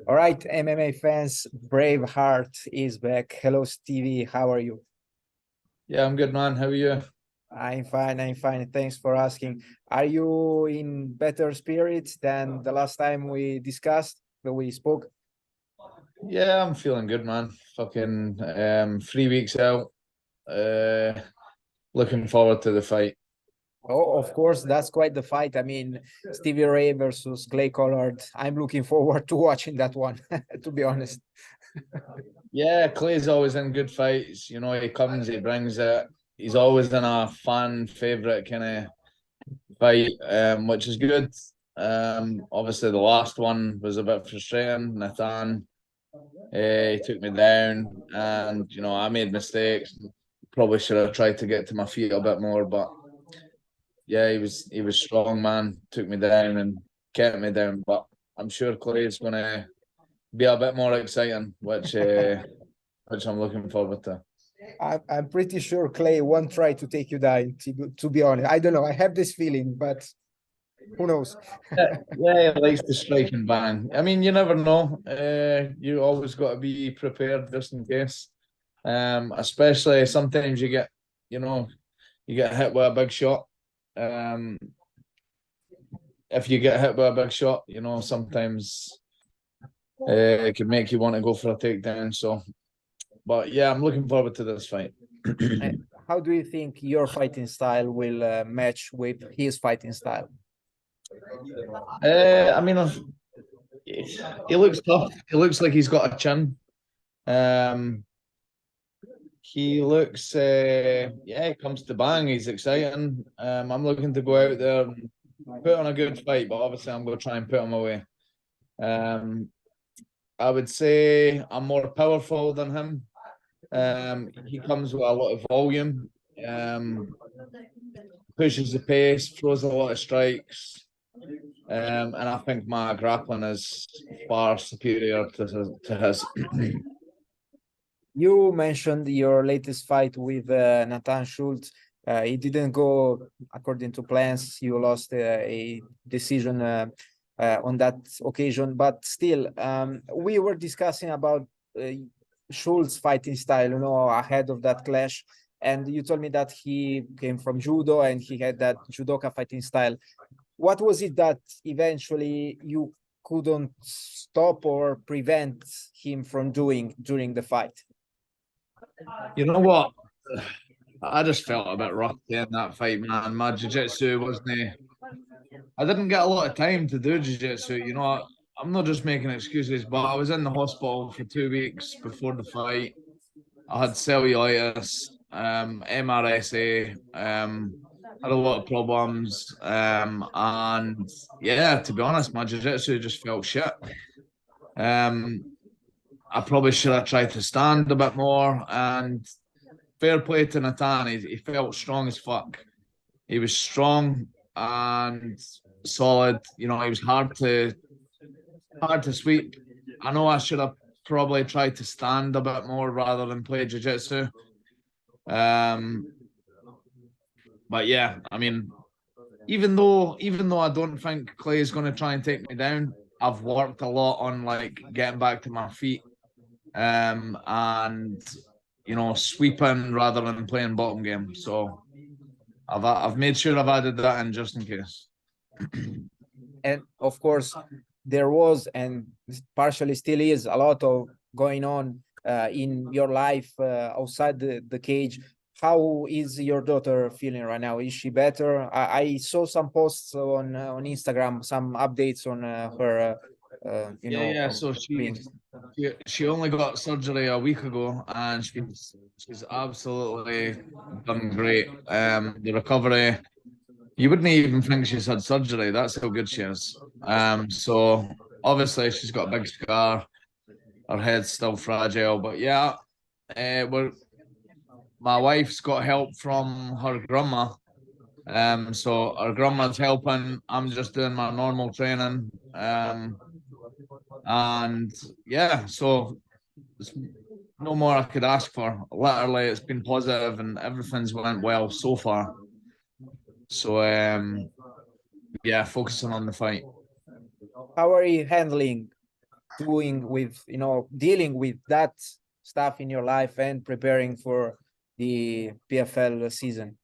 All right, MMA fans, Braveheart is back. Hello, Stevie. How are you? Yeah, I'm good, man. How are you? I'm fine. I'm fine. Thanks for asking. Are you in better spirits than the last time we discussed, when we spoke? Yeah, I'm feeling good, man. Fucking 3 weeks out. Uh, Looking forward to the fight. Oh, of course, that's quite the fight. I mean, Stevie Ray versus Clay Collard. I'm looking forward to watching that one, to be honest. Yeah, Clay's always in good fights. You know, he comes, he brings it. He's always in a fan favorite kind of fight, which is good. Obviously the last one was a bit frustrating. Nathan, he took me down, and I made mistakes. Probably should have tried to get to my feet a bit more, but yeah, he was strong, man. Took me down and kept me down. But I'm sure Clay's gonna be a bit more exciting, which I'm looking forward to. I'm pretty sure Clay won't try to take you down, to be honest. I don't know. I have this feeling, but who knows? Yeah, yeah, he likes to strike and bang. I mean, you never know. You always got to be prepared just in case. Especially sometimes you know, you get hit with a big shot. Um, if you get hit by a big shot, sometimes it could make you want to go for a takedown. So, but yeah, I'm looking forward to this fight. Uh, How do you think your fighting style will match with his fighting style? I mean, he looks tough. He looks like he's got a chin. Um, he looks, yeah, he comes to bang. He's exciting. I'm looking to go out there and put on a good fight, but obviously I'm going to try and put him away. Um, I would say I'm more powerful than him. He comes with a lot of volume, um, pushes the pace, throws a lot of strikes. And I think my grappling is far superior to his. You mentioned your latest fight with Nathan Schulte. It didn't go according to plans. You lost a decision on that occasion, but still, we were discussing about uh, Schulte's fighting style, ahead of that clash. And you told me that he came from judo and he had that judoka fighting style. What was it that eventually you couldn't stop or prevent him from doing during the fight? You know what? I just felt a bit rusty in that fight, man. My jiu-jitsu wasn't. I didn't get a lot of time to do jiu-jitsu. I'm not just making excuses, but I was in the hospital for 2 weeks before the fight. I had cellulitis, MRSA, had a lot of problems, and yeah, to be honest, my jiu-jitsu just felt shit. Um, I probably should have tried to stand a bit more. And fair play to Nathan, he felt strong as fuck. He was strong and solid. He was hard to sweep. I know I should have probably tried to stand a bit more rather than play jiu-jitsu. Um, but yeah, I mean, even though I don't think Clay is going to try and take me down, I've worked a lot on like getting back to my feet, and sweeping rather than playing bottom game. So I've made sure I've added that in just in case. And of course, there was and partially still is a lot of going on in your life outside the cage. How is your daughter feeling right now? Is she better? I saw some posts on Instagram, some updates on her, Yeah, yeah. So she being. she, she only got surgery a week ago, and she's absolutely done great. The recovery, you wouldn't even think she's had surgery. That's how good she is. So obviously she's got a big scar. Her head's still fragile, but yeah, we're my wife's got help from her grandma. So her grandma's helping. I'm just doing my normal training. And yeah, so there's no more I could ask for. Literally, it's been positive and everything's went well so far. So yeah, focusing on the fight. How are you handling doing with, dealing with that stuff in your life and preparing for the PFL season?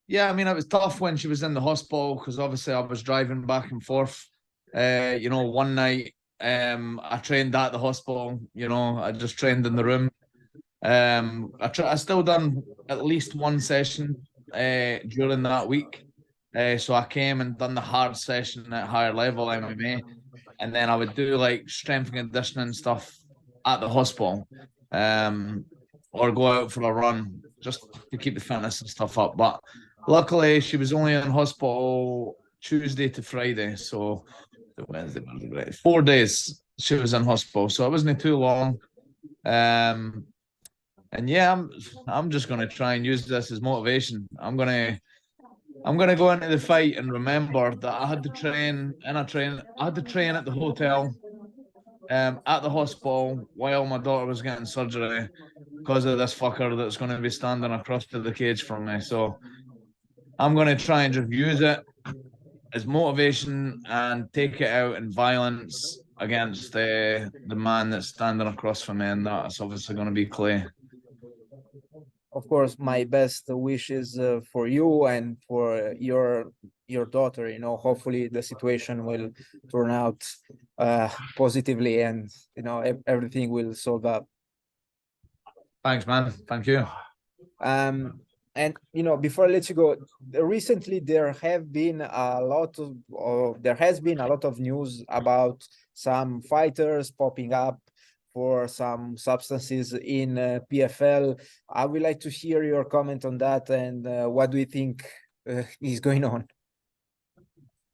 Yeah, I mean, it was tough when she was in the hospital because obviously I was driving back and forth. One night I trained at the hospital. I just trained in the room. I still done at least one session during that week. So I came and done the hard session at higher level MMA, and then I would do like strength and conditioning stuff at the hospital, or go out for a run just to keep the fitness and stuff up. But luckily, she was only in hospital Tuesday to Friday, so Wednesday, 4 days she was in hospital, so it wasn't too long. And yeah, I'm just gonna try and use this as motivation. I'm gonna go into the fight and remember that I had to train and I had to train at the hotel, at the hospital while my daughter was getting surgery because of this fucker that's gonna be standing across to the cage from me. So I'm gonna try and just use it as motivation and take it out in violence against the man that's standing across from me, and that's obviously gonna be Clay. Of course, my best wishes for you and for your daughter. Hopefully the situation will turn out positively, and everything will solve up. Thanks, man. Thank you. And before I let you go, recently there has been a lot of news about some fighters popping up for some substances in PFL. I would like to hear your comment on that, and what do you think is going on?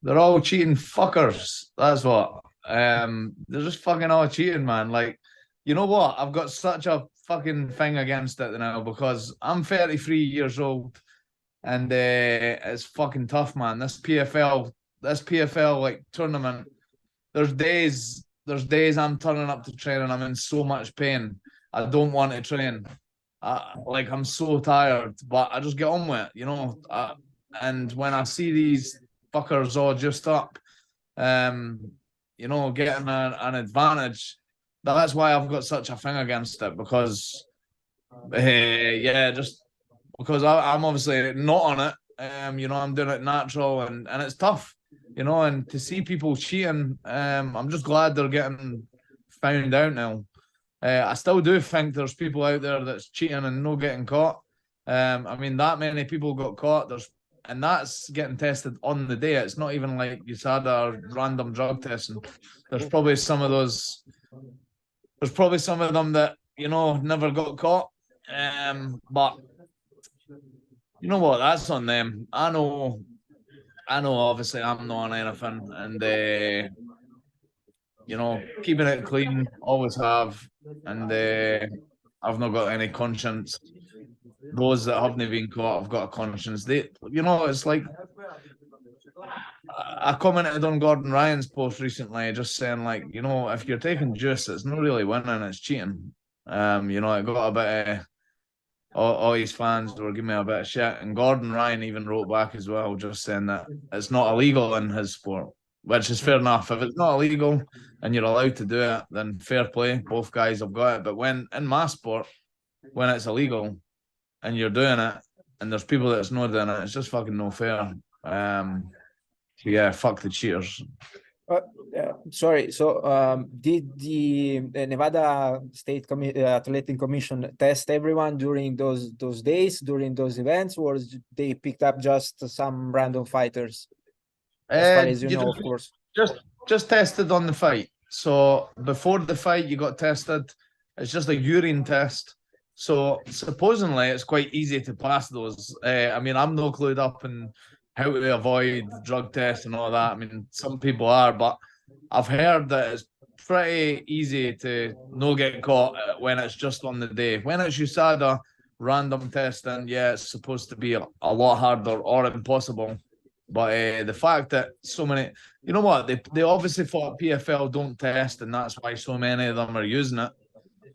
They're all cheating fuckers. That's what. They're just fucking all cheating, man. Like, you know what? I've got such a fucking thing against it now because I'm 33 years old, and it's fucking tough, man. This PFL like tournament. There's days I'm turning up to train and I'm in so much pain. I don't want to train. I'm so tired, but I just get on with it. And when I see these fuckers all just up, getting an advantage, that's why I've got such a thing against it because, yeah, just because I'm obviously not on it. I'm doing it natural, and it's tough, and to see people cheating, I'm just glad they're getting found out now. I still do think there's people out there that's cheating and no getting caught. I mean, that many people got caught. And that's getting tested on the day. It's not even like you had a random drug test. And there's probably some of those. There's probably some of them that never got caught. But you know what? That's on them. I know. Obviously, I'm not on anything, and keeping it clean, always have, and I've not got any conscience. Those that haven't been caught have got a conscience. It's like I commented on Gordon Ryan's post recently, just saying like, if you're taking juice, it's not really winning, it's cheating. It got a bit. All his fans were giving me a bit of shit, and Gordon Ryan even wrote back as well, just saying that it's not illegal in his sport, which is fair enough. If it's not illegal and you're allowed to do it, then fair play. Both guys have got it. But when in my sport, when it's illegal and you're doing it, and there's people that's not doing it, it's just fucking no fair. So yeah, fuck the cheaters. Sorry. So, did the Nevada State Athletic Commission test everyone during those days, during those events, or they picked up just some random fighters? As far as you know, of course. Just tested on the fight. So before the fight, you got tested. It's just a urine test. So supposedly it's quite easy to pass those. I mean, I'm no clued up in how to avoid drug tests and all that. I mean, some people are, but I've heard that it's pretty easy to not get caught when it's just on the day. When it's USADA random testing, yeah, it's supposed to be a lot harder or impossible. But the fact that so many, you know what, they obviously thought PFL don't test, and that's why so many of them are using it.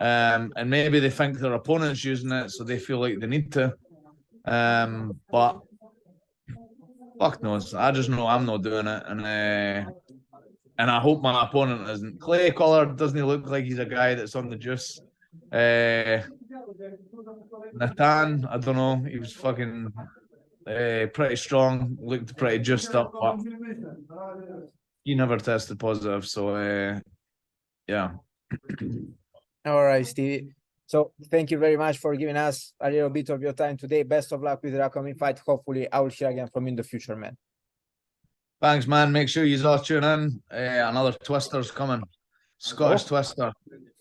And maybe they think their opponent's using it, so they feel like they need to. But fuck knows. I just know I'm not doing it, and and I hope my opponent isn't. Clay Collar doesn't look like he's a guy that's on the juice. Nathan, I don't know. He was fucking pretty strong, looked pretty juiced up, but he never tested positive. So yeah. All right, Stevie. So thank you very much for giving us a little bit of your time today. Best of luck with the upcoming fight. Hopefully, I will hear again from you in the future, man. Thanks, man. Make sure you all tune in. Another twister's coming. Scottish Twister,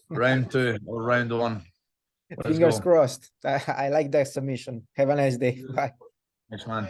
round 2 or round 1. Let's Fingers go. crossed. I like that submission. Have a nice day. Bye. Thanks, man.